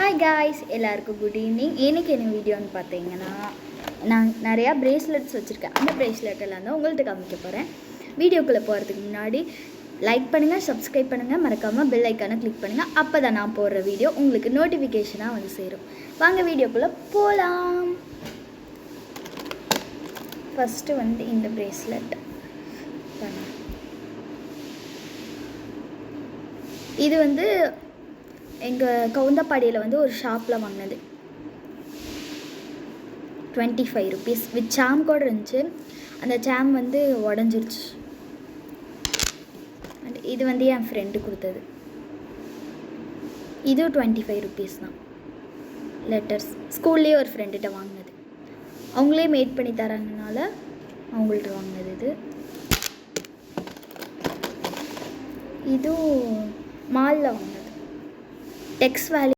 Hi guys, எல்லாருக்கும் good evening. இன்றைக்கி என்ன வீடியோன்னு பார்த்தீங்கன்னா, நான் நிறையா ப்ரேஸ்லெட்ஸ் வச்சுருக்கேன். அந்த ப்ரேஸ்லெட் எல்லாம் தான் உங்கள்கிட்ட காமிக்க போகிறேன். வீடியோக்குள்ளே போகிறதுக்கு முன்னாடி லைக் பண்ணுங்கள், சப்ஸ்கிரைப் பண்ணுங்கள், மறக்காமல் பெல் ஐக்கானை கிளிக் பண்ணுங்கள். அப்போ தான் நான் போடுற வீடியோ உங்களுக்கு நோட்டிஃபிகேஷனாக வந்து சேரும். வாங்க வீடியோக்குள்ளே போகலாம். ஃபஸ்ட்டு வந்து இந்த ப்ரேஸ்லெட் இது வந்து எங்கள் கவுந்தப்பாடியில் வந்து ஒரு ஷாப்பில் வாங்கினது. 25 rupees வித் சாம் கூட இருந்துச்சு. அந்த சாம் வந்து உடஞ்சிருச்சு. அண்ட் இது வந்து என் ஃப்ரெண்டு கொடுத்தது. இது 25 rupees தான். லெட்டர்ஸ் ஸ்கூல்லேயே ஒரு ஃப்ரெண்டுகிட்ட வாங்கினது. அவங்களே மேட் பண்ணி தராங்கனால அவங்கள்ட்ட வாங்கினது. இதுவும் மாலில் வாங்கினது. டெக்ஸ் வேல்யூ